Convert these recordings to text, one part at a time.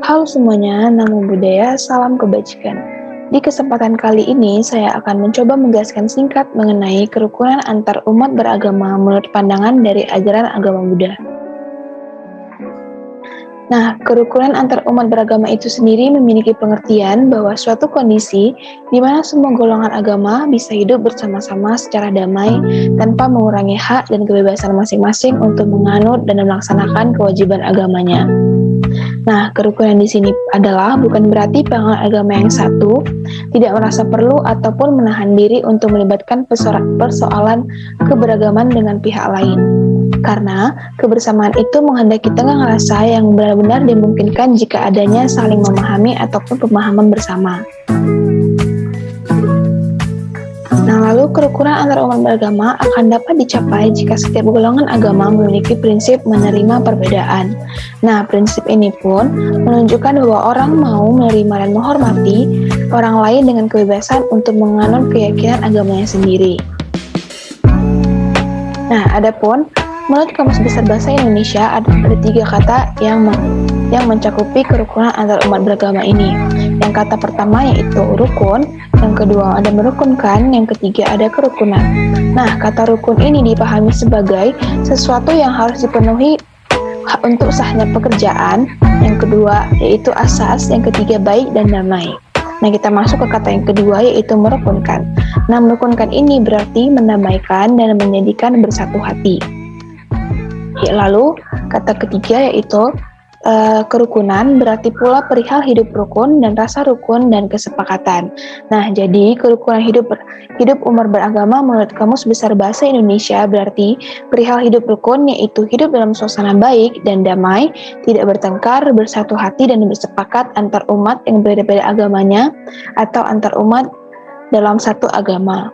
Halo semuanya, namo buddhaya, salam kebajikan. Di kesempatan kali ini, saya akan mencoba menjelaskan singkat mengenai kerukunan antar umat beragama menurut pandangan dari ajaran agama Buddha. Nah, kerukunan antar umat beragama itu sendiri memiliki pengertian bahwa suatu kondisi di mana semua golongan agama bisa hidup bersama-sama secara damai tanpa mengurangi hak dan kebebasan masing-masing untuk menganut dan melaksanakan kewajiban agamanya. Nah, kerukunan di sini adalah bukan berarti penganut agama yang satu tidak merasa perlu ataupun menahan diri untuk melibatkan persoalan keberagaman dengan pihak lain. Karena kebersamaan itu menghendaki tengah rasa yang benar-benar dimungkinkan jika adanya saling memahami ataupun pemahaman bersama. Nah, lalu kerukunan antar umat beragama akan dapat dicapai jika setiap golongan agama memiliki prinsip menerima perbedaan. Nah, prinsip ini pun menunjukkan bahwa orang mau menerima dan menghormati orang lain dengan kebebasan untuk menganut keyakinan agamanya sendiri. Nah, adapun menurut Kamus Besar Bahasa Indonesia ada 3 kata yang mencakupi kerukunan antar umat beragama ini. Yang kata pertama yaitu rukun, yang kedua ada merukunkan, yang ketiga ada kerukunan. Nah, kata rukun ini dipahami sebagai sesuatu yang harus dipenuhi untuk sahnya pekerjaan, yang kedua yaitu asas, yang ketiga baik dan damai. Nah, kita masuk ke kata yang kedua yaitu merukunkan. Nah, merukunkan ini berarti mendamaikan dan menjadikan bersatu hati. Lalu, kata ketiga yaitu kerukunan berarti pula perihal hidup rukun dan rasa rukun dan kesepakatan. Nah, jadi kerukunan hidup umat beragama menurut Kamus Besar Bahasa Indonesia berarti perihal hidup rukun yaitu hidup dalam suasana baik dan damai, tidak bertengkar, bersatu hati dan bersepakat antar umat yang berbeda-beda agamanya atau antar umat dalam satu agama.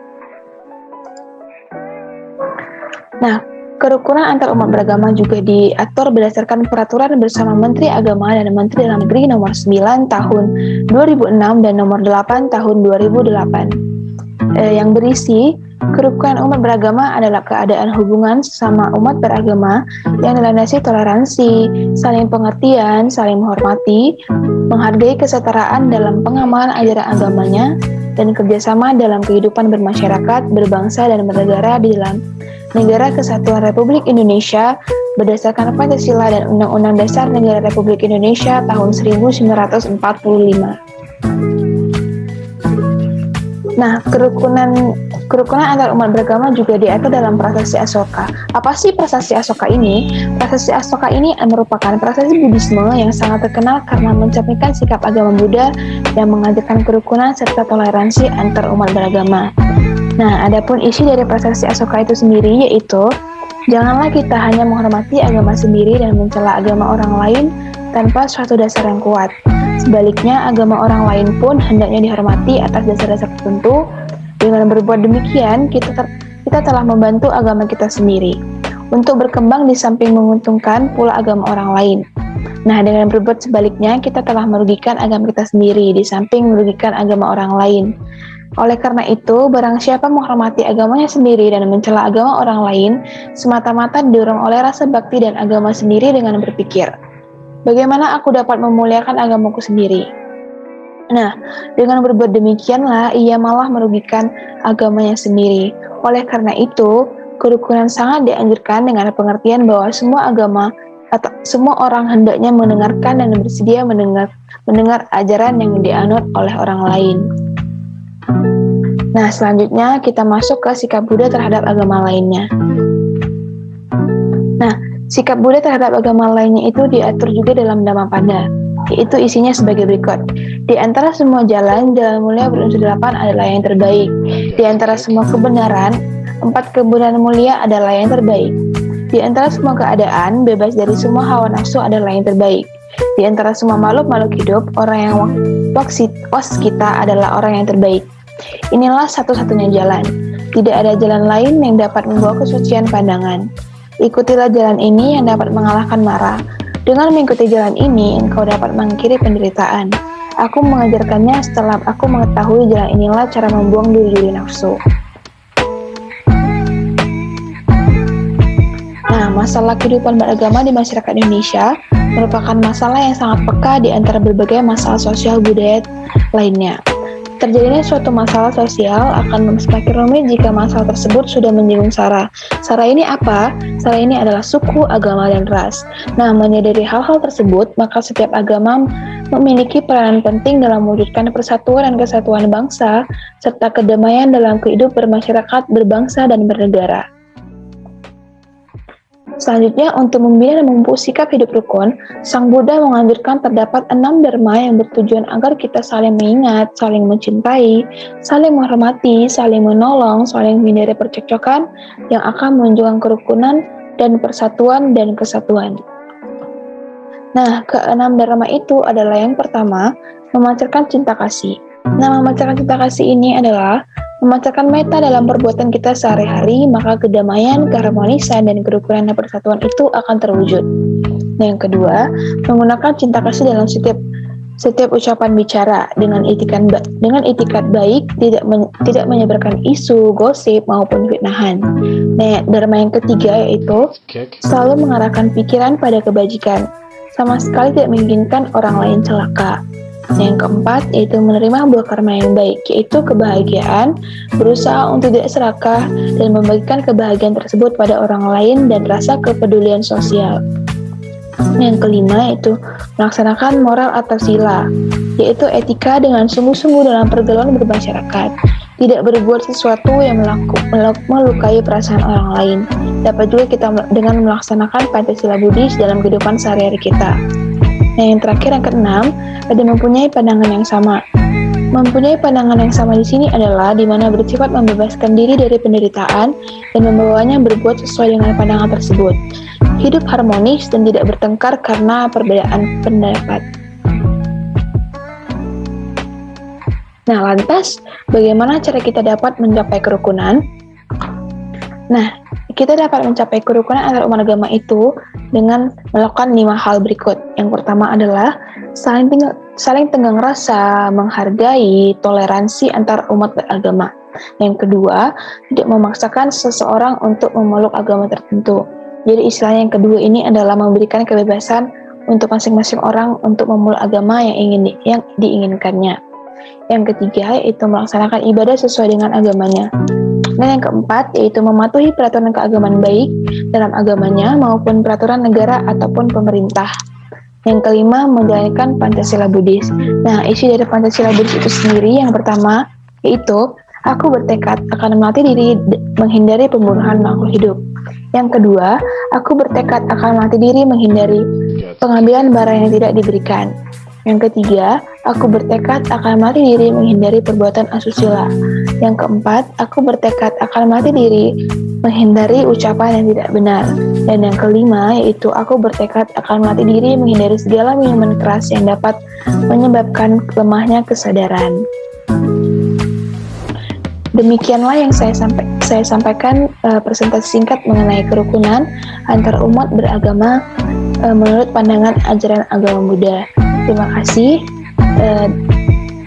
Nah, kerukunan antar umat beragama juga diatur berdasarkan peraturan bersama Menteri Agama dan Menteri Dalam Negeri nomor 9 tahun 2006 dan nomor 8 tahun 2008 yang berisi kerukunan umat beragama adalah keadaan hubungan sesama umat beragama yang dilandasi toleransi, saling pengertian, saling menghormati, menghargai kesetaraan dalam pengamalan ajaran agamanya, dan kerjasama dalam kehidupan bermasyarakat, berbangsa, dan bernegara di dalam Negara Kesatuan Republik Indonesia berdasarkan Pancasila dan Undang-Undang Dasar Negara Republik Indonesia tahun 1945. Nah, kerukunan antar umat beragama juga diatur dalam prasasti Asoka. Apa sih prasasti Asoka ini? Prasasti Asoka ini merupakan prasasti Buddhisme yang sangat terkenal karena mencerminkan sikap agama Buddha yang mengajarkan kerukunan serta toleransi antar umat beragama. Nah, adapun isi dari prasasti Asoka itu sendiri yaitu janganlah kita hanya menghormati agama sendiri dan mencela agama orang lain tanpa suatu dasar yang kuat. Sebaliknya, agama orang lain pun hendaknya dihormati atas dasar-dasar tertentu. Dengan berbuat demikian, kita telah membantu agama kita sendiri untuk berkembang di samping menguntungkan pula agama orang lain. Nah, dengan berbuat sebaliknya, kita telah merugikan agama kita sendiri di samping merugikan agama orang lain. Oleh karena itu, barang siapa menghormati agamanya sendiri dan mencela agama orang lain, semata-mata didorong oleh rasa bakti dan agama sendiri dengan berpikir, bagaimana aku dapat memuliakan agamaku sendiri? Nah, dengan berbuat demikianlah, ia malah merugikan agamanya sendiri. Oleh karena itu, kerukunan sangat dianjurkan dengan pengertian bahwa semua agama atau semua orang hendaknya mendengarkan dan bersedia mendengar ajaran yang dianut oleh orang lain. Nah, selanjutnya kita masuk ke sikap Buddha terhadap agama lainnya. Nah, sikap Buddha terhadap agama lainnya itu diatur juga dalam Dhammapada, yaitu isinya sebagai berikut. Di antara semua jalan, jalan mulia berunsur 8 adalah yang terbaik. Di antara semua kebenaran, 4 kebenaran mulia adalah yang terbaik. Di antara semua keadaan, bebas dari semua hawa nafsu adalah yang terbaik. Di antara semua makhluk-makhluk hidup, orang yang waskita adalah orang yang terbaik. Inilah satu-satunya jalan. Tidak ada jalan lain yang dapat membawa kesucian pandangan. Ikutilah jalan ini yang dapat mengalahkan marah. Dengan mengikuti jalan ini, engkau dapat mengakhiri penderitaan. Aku mengajarkannya setelah aku mengetahui jalan inilah cara membuang duri-duri nafsu. Nah, masalah kehidupan beragama di masyarakat Indonesia merupakan masalah yang sangat peka di antara berbagai masalah sosial budaya lainnya. Terjadinya suatu masalah sosial akan semakin rumit jika masalah tersebut sudah menyinggung sara. Sara ini apa? Sara ini adalah suku, agama, dan ras. Nah, menyadari hal-hal tersebut, maka setiap agama memiliki peranan penting dalam mewujudkan persatuan dan kesatuan bangsa, serta kedamaian dalam kehidupan bermasyarakat, berbangsa, dan bernegara. Selanjutnya, untuk membina dan memupuk sikap hidup rukun, Sang Buddha menganjurkan terdapat 6 dharma yang bertujuan agar kita saling mengingat, saling mencintai, saling menghormati, saling menolong, saling menghindari percekcokan yang akan menunjukkan kerukunan dan persatuan dan kesatuan. Nah, ke-6 dharma itu adalah yang pertama, memancarkan cinta kasih. Nah, memancarkan cinta kasih ini adalah memancarkan meta dalam perbuatan kita sehari-hari, maka kedamaian, keharmonisan, dan kerukunan dan persatuan itu akan terwujud. Nah, yang kedua, menggunakan cinta kasih dalam setiap ucapan bicara dengan itikat baik, tidak menyebarkan isu, gosip, maupun fitnahan. Nah, dharma yang ketiga yaitu selalu mengarahkan pikiran pada kebajikan, sama sekali tidak menginginkan orang lain celaka. Yang keempat, yaitu menerima buah karma yang baik, yaitu kebahagiaan, berusaha untuk tidak serakah, dan membagikan kebahagiaan tersebut pada orang lain dan rasa kepedulian sosial. Yang kelima, yaitu melaksanakan moral atau sila, yaitu etika dengan sungguh-sungguh dalam pergaulan bermasyarakat, tidak berbuat sesuatu yang melukai perasaan orang lain. Dapat juga kita dengan melaksanakan Pancasila Buddhis dalam kehidupan sehari-hari kita. Nah, yang terakhir, yang keenam, ada mempunyai pandangan yang sama. Mempunyai pandangan yang sama di sini adalah di mana bersifat membebaskan diri dari penderitaan dan membawanya berbuat sesuai dengan pandangan tersebut. Hidup harmonis dan tidak bertengkar karena perbedaan pendapat. Nah, lantas bagaimana cara kita dapat mencapai kerukunan? Nah, kita dapat mencapai kerukunan antar umat agama itu dengan melakukan 5 hal berikut. Yang pertama adalah saling tenggang rasa, menghargai, toleransi antar umat beragama. Yang kedua, tidak memaksakan seseorang untuk memeluk agama tertentu. Jadi istilahnya yang kedua ini adalah memberikan kebebasan untuk masing-masing orang untuk memeluk agama yang diinginkannya. Yang ketiga, yaitu melaksanakan ibadah sesuai dengan agamanya. Dan yang keempat, yaitu mematuhi peraturan keagamaan baik dalam agamanya maupun peraturan negara ataupun pemerintah. Yang kelima, menjalankan Pancasila Buddhis. Nah, isi dari Pancasila Buddhis itu sendiri yang pertama, yaitu aku bertekad akan melatih diri menghindari pembunuhan makhluk hidup. Yang kedua, aku bertekad akan melatih diri menghindari pengambilan barang yang tidak diberikan. Yang ketiga, aku bertekad akan melatih diri menghindari perbuatan asusila. Yang keempat, aku bertekad akan melatih diri menghindari ucapan yang tidak benar. Dan yang kelima, yaitu aku bertekad akan melatih diri menghindari segala minuman keras yang dapat menyebabkan lemahnya kesadaran. Demikianlah yang saya sampaikan presentasi singkat mengenai kerukunan antar umat beragama menurut pandangan ajaran agama Buddha. Terima kasih.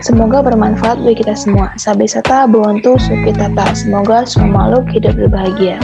Semoga bermanfaat bagi kita semua. Sabesata Bhavantu Sukhitata. Semoga semua makhluk hidup berbahagia.